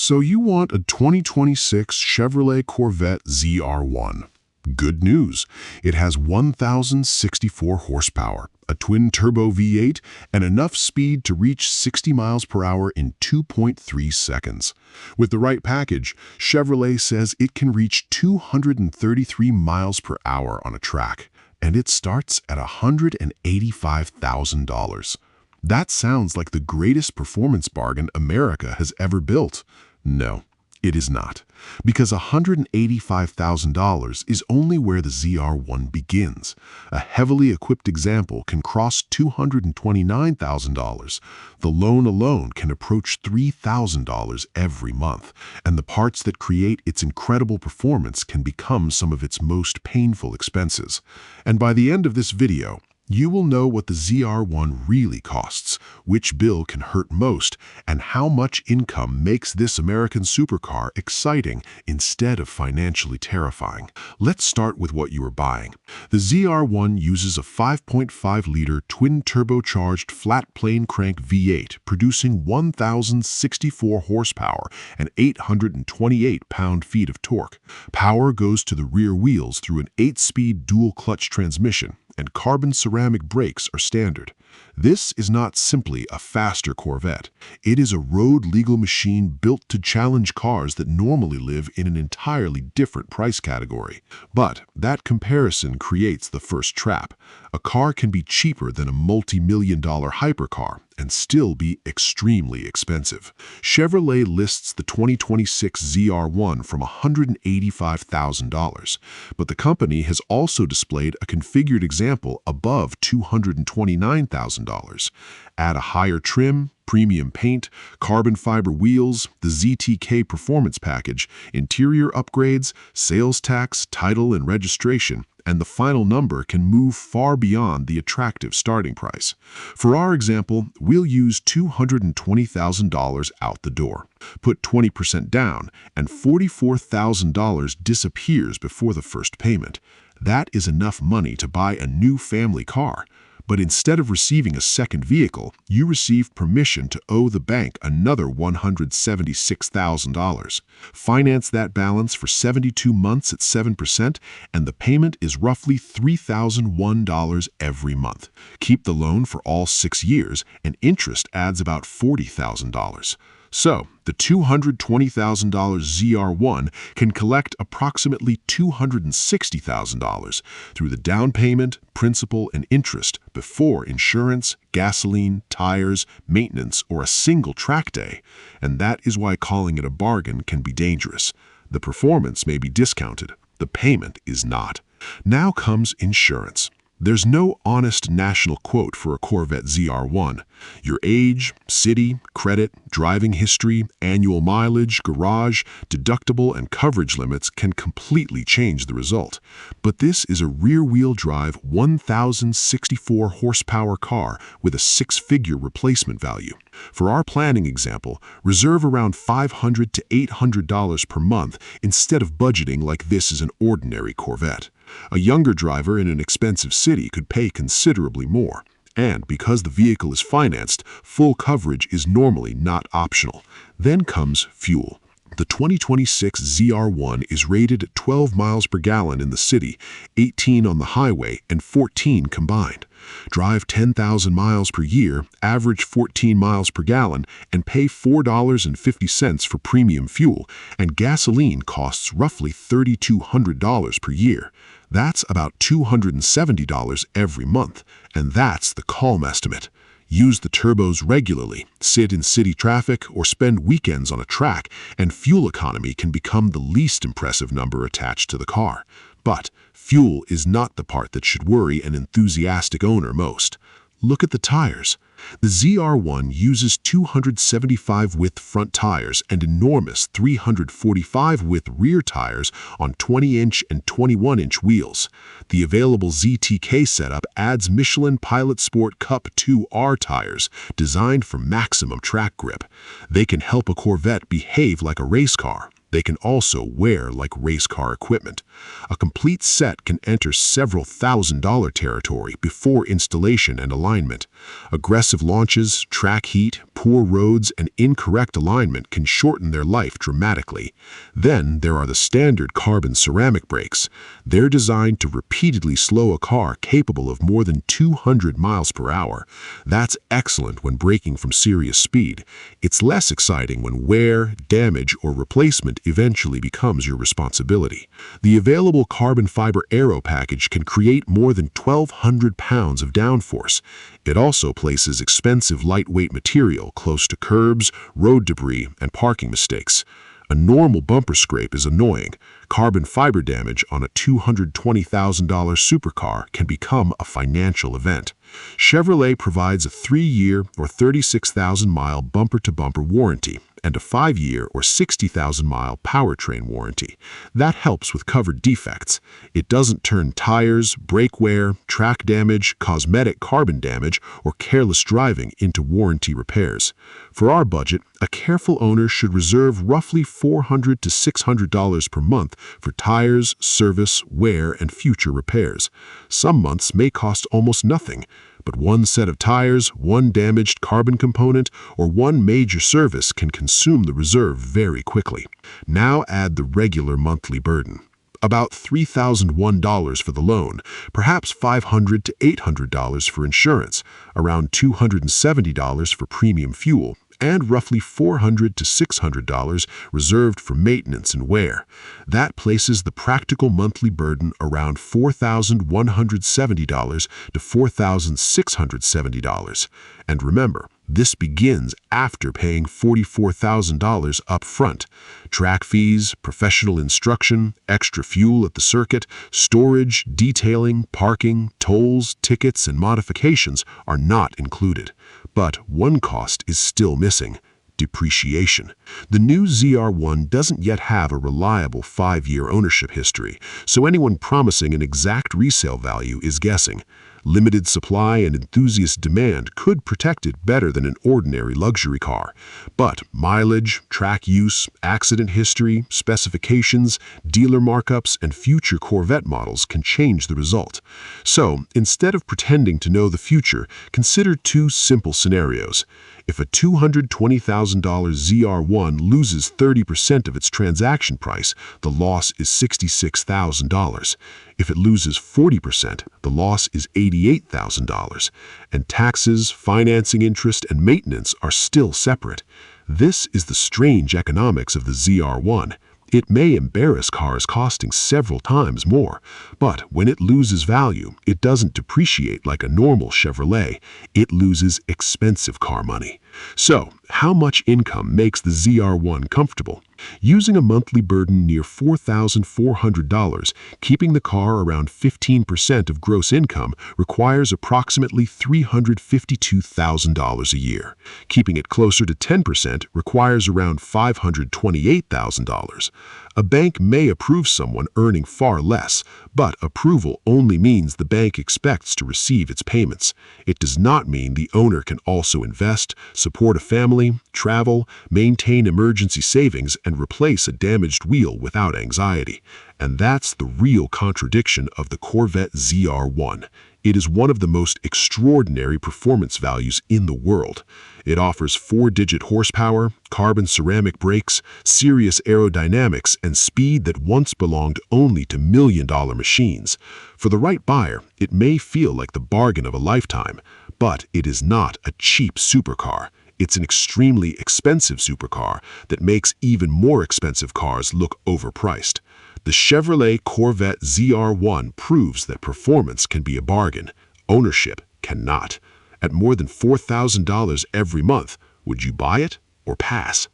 So you want a 2026 Chevrolet Corvette ZR1. Good news. It has 1,064 horsepower, a twin-turbo V8, and enough speed to reach 60 miles per hour in 2.3 seconds. With the right package, Chevrolet says it can reach 233 miles per hour on a track, and it starts at $185,000. That sounds like the greatest performance bargain America has ever built. No, it is not, because $185,000 is only where the ZR1 begins. A heavily equipped example can cross $229,000. The loan alone can approach $3,000 every month, and the parts that create its incredible performance can become some of its most painful expenses. And by the end of this video, you will know what the ZR1 really costs, which bill can hurt most, and how much income makes this American supercar exciting instead of financially terrifying. Let's start with what you are buying. The ZR1 uses a 5.5-liter twin-turbocharged flat-plane crank V8, producing 1,064 horsepower and 828 pound-feet of torque. Power goes to the rear wheels through an 8-speed dual-clutch transmission, and carbon ceramic brakes are standard. This is not simply a faster Corvette. It is a road-legal machine built to challenge cars that normally live in an entirely different price category. But that comparison creates the first trap. A car can be cheaper than a multi-million-dollar hypercar and still be extremely expensive. Chevrolet lists the 2026 ZR1 from $185,000, but the company has also displayed a configured example above $229,000. Add a higher trim, premium paint, carbon fiber wheels, the ZTK performance package, interior upgrades, sales tax, title, and registration, and the final number can move far beyond the attractive starting price. For our example, we'll use $220,000 out the door. Put 20% down, and $44,000 disappears before the first payment. That is enough money to buy a new family car. But instead of receiving a second vehicle, you receive permission to owe the bank another $176,000. Finance that balance for 72 months at 7%, and the payment is roughly $3,001 every month. Keep the loan for all 6 years, and interest adds about $40,000. So, the $220,000 ZR1 can collect approximately $260,000 through the down payment, principal, and interest before insurance, gasoline, tires, maintenance, or a single track day. And that is why calling it a bargain can be dangerous. The performance may be discounted. The payment is not. Now comes insurance. There's no honest national quote for a Corvette ZR1. Your age, city, credit, driving history, annual mileage, garage, deductible, and coverage limits can completely change the result. But this is a rear-wheel drive 1,064 horsepower car with a 6-figure replacement value. For our planning example, reserve around $500 to $800 per month instead of budgeting like this is an ordinary Corvette. A younger driver in an expensive city could pay considerably more. And because the vehicle is financed, full coverage is normally not optional. Then comes fuel. The 2026 ZR1 is rated at 12 miles per gallon in the city, 18 on the highway, and 14 combined. Drive 10,000 miles per year, average 14 miles per gallon, and pay $4.50 for premium fuel, and gasoline costs roughly $3,200 per year. That's about $270 every month, and that's the calm estimate. Use the turbos regularly, sit in city traffic, or spend weekends on a track, and fuel economy can become the least impressive number attached to the car. But fuel is not the part that should worry an enthusiastic owner most. Look at the tires. The ZR1 uses 275-width front tires and enormous 345-width rear tires on 20-inch and 21-inch wheels. The available ZTK setup adds Michelin Pilot Sport Cup 2R tires, designed for maximum track grip. They can help a Corvette behave like a race car. They can also wear like race car equipment. A complete set can enter several $1,000 territory before installation and alignment. Aggressive launches, track heat, poor roads, and incorrect alignment can shorten their life dramatically. Then there are the standard carbon ceramic brakes. They're designed to repeatedly slow a car capable of more than 200 miles per hour. That's excellent when braking from serious speed. It's less exciting when wear, damage, or replacement eventually becomes your responsibility. The available carbon fiber aero package can create more than 1,200 pounds of downforce. It also places expensive lightweight material close to curbs, road debris, and parking mistakes. A normal bumper scrape is annoying. Carbon fiber damage on a $220,000 supercar can become a financial event. Chevrolet provides a 3-year or 36,000-mile bumper-to-bumper warranty and a 5-year or 60,000-mile powertrain warranty. That helps with covered defects. It doesn't turn tires, brake wear, track damage, cosmetic carbon damage, or careless driving into warranty repairs. For our budget, a careful owner should reserve roughly $400 to $600 per month for tires, service, wear, and future repairs. Some months may cost almost nothing, but one set of tires, one damaged carbon component, or one major service can consume the reserve very quickly. Now add the regular monthly burden. About $3,001 for the loan, perhaps $500 to $800 for insurance, around $270 for premium fuel, and roughly $400 to $600 reserved for maintenance and wear. That places the practical monthly burden around $4,170 to $4,670. And remember, this begins after paying $44,000 up front. Track fees, professional instruction, extra fuel at the circuit, storage, detailing, parking, tolls, tickets, and modifications are not included. But one cost is still missing: depreciation. The new ZR1 doesn't yet have a reliable 5-year ownership history, so anyone promising an exact resale value is guessing. Limited supply and enthusiast demand could protect it better than an ordinary luxury car. But mileage, track use, accident history, specifications, dealer markups, and future Corvette models can change the result. So, instead of pretending to know the future, consider 2 simple scenarios. If a $220,000 ZR1 loses 30% of its transaction price, the loss is $66,000. If it loses 40%, the loss is $88,000. And taxes, financing interest, and maintenance are still separate. This is the strange economics of the ZR1. It may embarrass cars costing several times more, but when it loses value, it doesn't depreciate like a normal Chevrolet. It loses expensive car money. So, how much income makes the ZR1 comfortable? Using a monthly burden near $4,400, keeping the car around 15% of gross income requires approximately $352,000 a year. Keeping it closer to 10% requires around $528,000. A bank may approve someone earning far less, but approval only means the bank expects to receive its payments. It does not mean the owner can also invest, support a family, travel, maintain emergency savings, and replace a damaged wheel without anxiety. And that's the real contradiction of the Corvette ZR1. It is one of the most extraordinary performance values in the world. It offers 4-digit horsepower, carbon ceramic brakes, serious aerodynamics, and speed that once belonged only to million-dollar machines. For the right buyer, it may feel like the bargain of a lifetime, but it is not a cheap supercar. It's an extremely expensive supercar that makes even more expensive cars look overpriced. The Chevrolet Corvette ZR1 proves that performance can be a bargain. Ownership cannot. At more than $4,000 every month, would you buy it or pass?